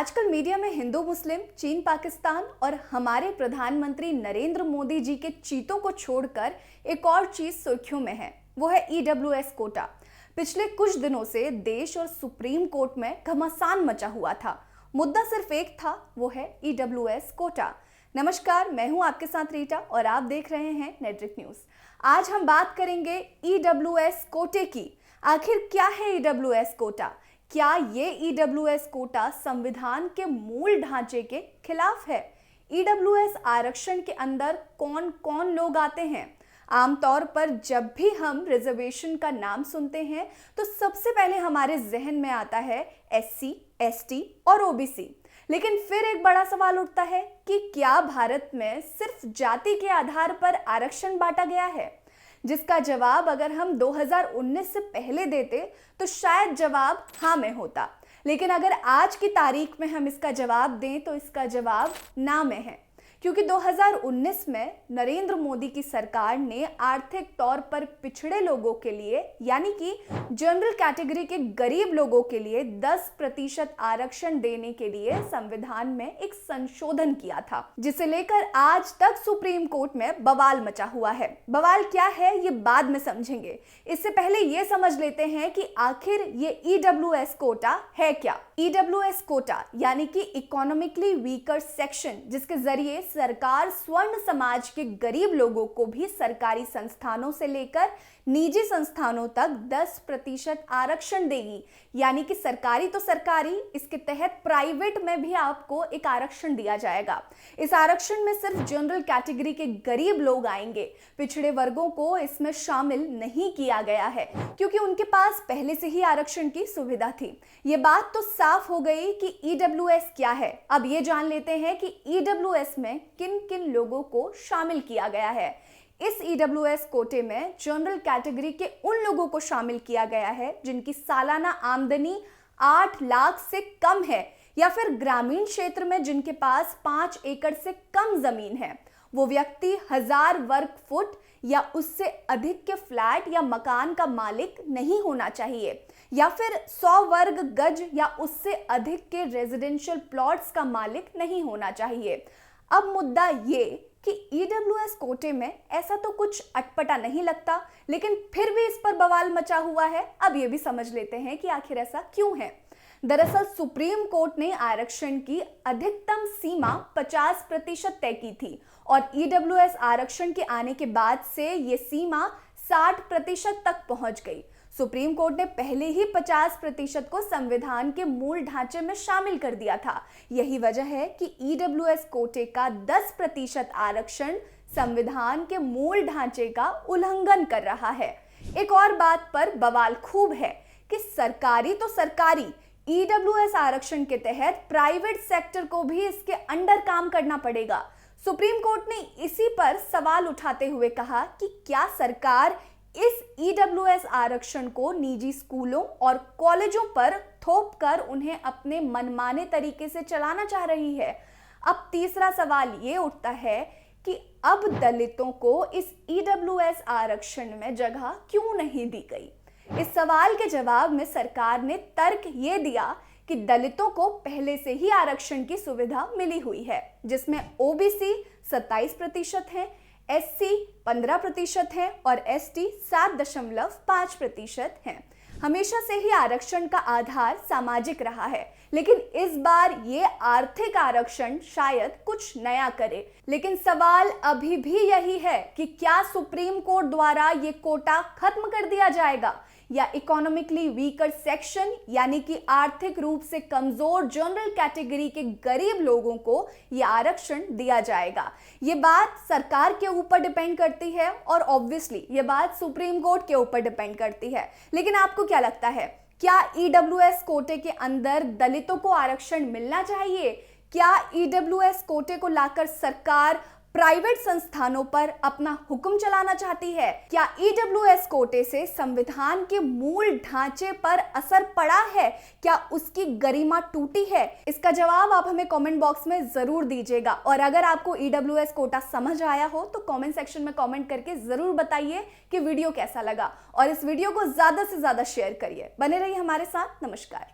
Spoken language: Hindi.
आजकल मीडिया में हिंदू मुस्लिम, चीन पाकिस्तान और हमारे प्रधानमंत्री नरेंद्र मोदी जी के चीतों को छोड़कर एक और चीज सुर्खियों में है, वो है ईडब्ल्यूएस कोटा। पिछले कुछ दिनों से देश और सुप्रीम कोर्ट में घमासान मचा हुआ था। मुद्दा सिर्फ एक था, वो है ईडब्ल्यूएस कोटा। नमस्कार, मैं हूं आपके साथ रीटा और आप देख रहे हैं नेट्रिक न्यूज। आज हम बात करेंगे ईडब्ल्यूएस कोटे की। आखिर क्या है ईडब्ल्यूएस कोटा? क्या ये ईडब्ल्यूएस कोटा संविधान के मूल ढांचे के खिलाफ है? ईडब्ल्यूएस आरक्षण के अंदर कौन कौन लोग आते हैं? आमतौर पर जब भी हम रिजर्वेशन का नाम सुनते हैं तो सबसे पहले हमारे जहन में आता है एससी, एसटी और ओबीसी। लेकिन फिर एक बड़ा सवाल उठता है कि क्या भारत में सिर्फ जाति के आधार पर आरक्षण बांटा गया है? जिसका जवाब अगर हम 2019 से पहले देते तो शायद जवाब हाँ में होता, लेकिन अगर आज की तारीख में हम इसका जवाब दें तो इसका जवाब ना में है। क्योंकि 2019 में नरेंद्र मोदी की सरकार ने आर्थिक तौर पर पिछड़े लोगों के लिए यानी कि जनरल कैटेगरी के गरीब लोगों के लिए 10% आरक्षण देने के लिए संविधान में एक संशोधन किया था, जिसे लेकर आज तक सुप्रीम कोर्ट में बवाल मचा हुआ है। बवाल क्या है ये बाद में समझेंगे, इससे पहले ये समझ लेते हैं कि आखिर ये ईडब्ल्यूएस कोटा है क्या। ईडब्ल्यूएस कोटा यानी कि इकोनॉमिकली वीकर सेक्शन, जिसके जरिए सरकार स्वर्ण समाज के गरीब लोगों को भी सरकारी संस्थानों से लेकर निजी संस्थानों तक 10% आरक्षण देगी। यानी कि सरकारी तो सरकारी, इसके तहत प्राइवेट में भी आपको एक आरक्षण दिया जाएगा। इस आरक्षण में सिर्फ जनरल कैटेगरी के गरीब लोग आएंगे, पिछड़े वर्गों को इसमें शामिल नहीं किया गया है क्योंकि उनके पास पहले से ही आरक्षण की सुविधा थी। ये बात तो साफ हो गई कि ईडब्ल्यूएस क्या है। अब ये जान लेते हैं कि ईडब्ल्यूएस में किन किन लोगों को शामिल किया गया है। इस ईडब्ल्यूएस कोटे में जनरल कैटेगरी के उन लोगों को शामिल किया गया है जिनकी सालाना आमदनी 8 लाख से कम है या फिर ग्रामीण क्षेत्र में जिनके पास 5 एकड़ से कम जमीन है। वो व्यक्ति 1000 वर्ग फुट या उससे अधिक के फ्लैट या मकान का मालिक नहीं होना चाहिए या फिर 100 वर्ग गज या उससे अधिक के रेजिडेंशियल प्लॉट्स का मालिक नहीं होना चाहिए। अब मुद्दा ये कि ईडब्ल्यूएस कोटे में ऐसा तो कुछ अटपटा नहीं लगता, लेकिन फिर भी इस पर बवाल मचा हुआ है। अब ये भी समझ लेते हैं कि आखिर ऐसा क्यों है। दरअसल सुप्रीम कोर्ट ने आरक्षण की अधिकतम सीमा 50% तय की थी और ईडब्ल्यूएस आरक्षण के आने के बाद से ये सीमा 60% तक पहुंच गई। सुप्रीम कोर्ट ने पहले ही 50% को संविधान के मूल ढांचे में शामिल कर दिया था। यही वजह है कि ईडब्ल्यूएस कोटे का 10% आरक्षण संविधान के मूल ढांचे का उल्लंघन कर रहा है। एक और बात पर बवाल खूब है कि सरकारी तो सरकारी, ईडब्ल्यूएस आरक्षण के तहत प्राइवेट सेक्टर को भी इसके अंडर काम करना पड़ेगा। सुप्रीम कोर्ट ने इसी पर सवाल उठाते हुए कहा कि क्या सरकार इस ईडब्ल्यूएस आरक्षण को निजी स्कूलों और कॉलेजों पर थोपकर उन्हें अपने मनमाने तरीके से चलाना चाह रही है। अब तीसरा सवाल ये उठता है कि अब दलितों को इस ईडब्ल्यूएस आरक्षण में जगह क्यों नहीं दी गई। इस सवाल के जवाब में सरकार ने तर्क ये दिया कि दलितों को पहले से ही आरक्षण की सुविधा मिली हुई है, जिसमें ओबीसी 27% है, एससी 15% है और एसटी 7.5% है। हमेशा से ही आरक्षण का आधार सामाजिक रहा है, लेकिन इस बार ये आर्थिक आरक्षण शायद कुछ नया करे। लेकिन सवाल अभी भी यही है कि क्या सुप्रीम कोर्ट द्वारा ये कोटा खत्म कर दिया जाएगा या इकोनॉमिकली वीकर सेक्शन यानी कि आर्थिक रूप से कमजोर जनरल कैटेगरी के गरीब लोगों को यह आरक्षण दिया जाएगा। ये बात सरकार के ऊपर डिपेंड करती है और ऑब्वियसली ये बात सुप्रीम कोर्ट के ऊपर डिपेंड करती है। लेकिन आपको क्या लगता है, क्या ईडब्ल्यूएस कोटे के अंदर दलितों को आरक्षण मिलना चाहिए? क्या ईडब्ल्यूएस कोटे को लाकर सरकार प्राइवेट संस्थानों पर अपना हुक्म चलाना चाहती है? क्या ईडब्ल्यूएस कोटे से संविधान के मूल ढांचे पर असर पड़ा है? क्या उसकी गरिमा टूटी है? इसका जवाब आप हमें कमेंट बॉक्स में जरूर दीजिएगा। और अगर आपको ईडब्ल्यूएस कोटा समझ आया हो तो कमेंट सेक्शन में कमेंट करके जरूर बताइए कि वीडियो कैसा लगा और इस वीडियो को ज्यादा से ज्यादा शेयर करिए। बने रहिए हमारे साथ। नमस्कार।